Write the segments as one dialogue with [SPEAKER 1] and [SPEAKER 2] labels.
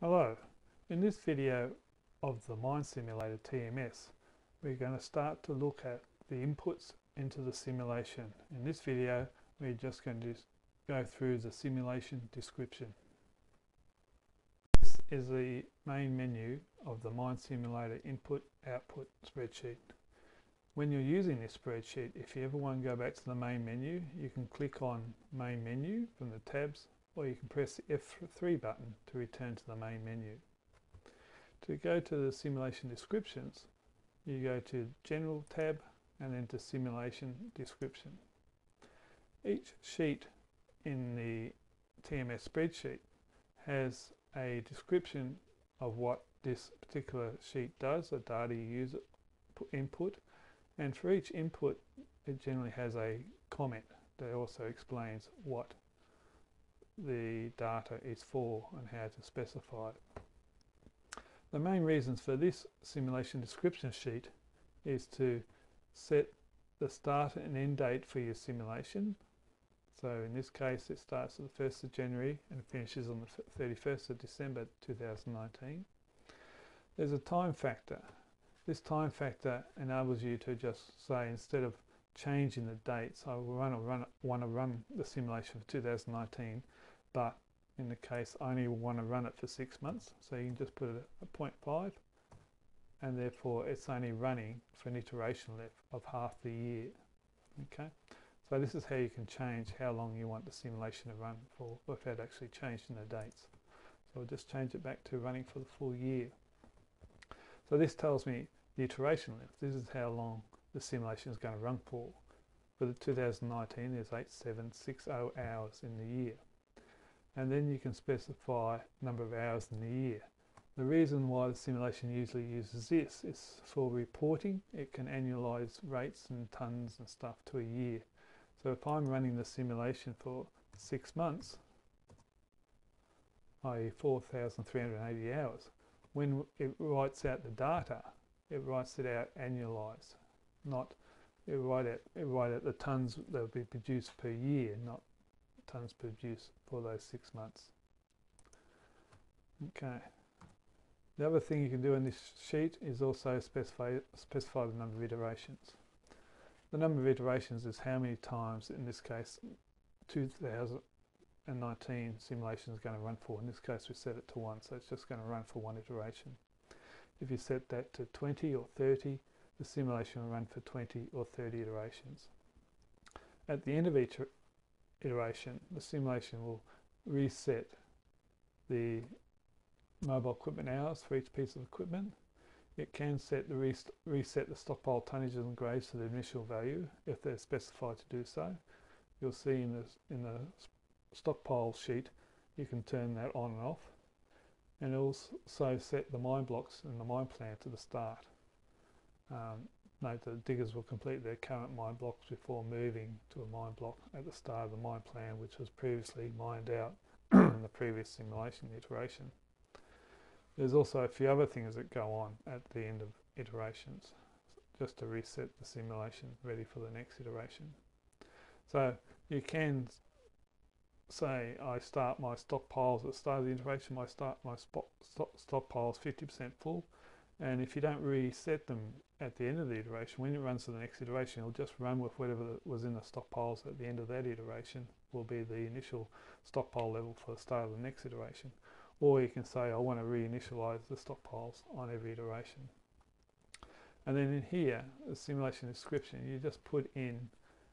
[SPEAKER 1] Hello, in this video of the Mine Simulator TMS, we're going to start to look at the inputs into the simulation. In this video, we're just going to go through the simulation description. This is the main menu of the Mine Simulator input-output spreadsheet. When you're using this spreadsheet, if you ever want to go back to the main menu, you can click on Main Menu from the tabs, or you can press the F3 button to return to the main menu. To go to the simulation descriptions, you go to General tab and then to Simulation Description. Each sheet in the TMS spreadsheet has a description of what this particular sheet does, the data you use input, and for each input it generally has a comment that also explains what the data is for and how to specify it. The main reasons for this simulation description sheet is to set the start and end date for your simulation. So in this case it starts at the 1st of January and finishes on the 31st of December 2019. There's a time factor. This time factor enables you to just say, instead of changing the dates, I want to run the simulation for 2019, but in the case I only want to run it for 6 months, so you can just put it at 0.5, and therefore it's only running for an iteration length of half the year. Okay, so this is how you can change how long you want the simulation to run for without actually changing the dates. So I'll just change it back to running for the full year. So this tells me the iteration length. This is how long the simulation is going to run for. For the 2019, there's 8760 hours in the year. And then you can specify number of hours in the year. The reason why the simulation usually uses this is for reporting. It can annualize rates and tons and stuff to a year. So if I'm running the simulation for 6 months, i.e. 4,380 hours, when it writes out the data, it writes it out annualized, not it write out the tons that will be produced per year, not tons produced for those 6 months. Okay. The other thing you can do in this sheet is also specify the number of iterations. The number of iterations is how many times, in this case 2019 simulation is going to run for. In this case we set it to 1, so it's just going to run for 1 iteration. If you set that to 20 or 30, the simulation will run for 20 or 30 iterations. At the end of each iteration, the simulation will reset the mobile equipment hours for each piece of equipment. It can set reset the stockpile tonnages and grades to the initial value if they're specified to do so. You'll see in the stockpile sheet you can turn that on and off, and also set the mine blocks and the mine plan to the start. Note that diggers will complete their current mine blocks before moving to a mine block at the start of the mine plan, which was previously mined out in the previous simulation iteration. There's also a few other things that go on at the end of iterations, just to reset the simulation ready for the next iteration. So you can say, I start my stockpiles at the start of the iteration, I start my stockpiles 50% full, and if you don't reset them at the end of the iteration, when it runs to the next iteration, it'll just run with whatever was in the stockpiles at the end of that iteration, will be the initial stockpile level for the start of the next iteration. Or you can say, I want to reinitialize the stockpiles on every iteration. And then in here, the simulation description, you just put in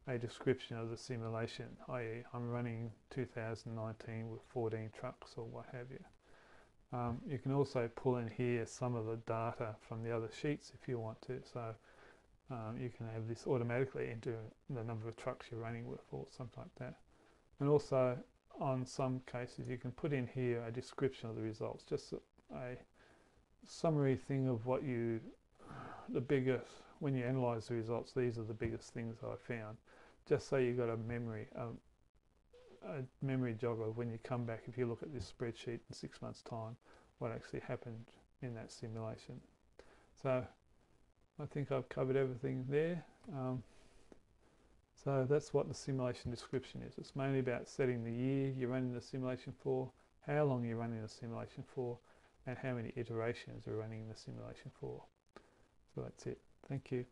[SPEAKER 1] a description of the simulation, i.e. I'm running 2019 with 14 trucks or what have you. You can also pull in here some of the data from the other sheets if you want to, so you can have this automatically enter the number of trucks you're running with or something like that. And also on some cases you can put in here a description of the results, just a summary thing of what the biggest, when you analyse the results, these are the biggest things I found, just so you've got a memory jogger when you come back, if you look at this spreadsheet in 6 months' time, what actually happened in that simulation. So I think I've covered everything there. So that's what the simulation description is. It's mainly about setting the year you're running the simulation for, how long you're running the simulation for, and how many iterations we're running the simulation for. So that's it. Thank you.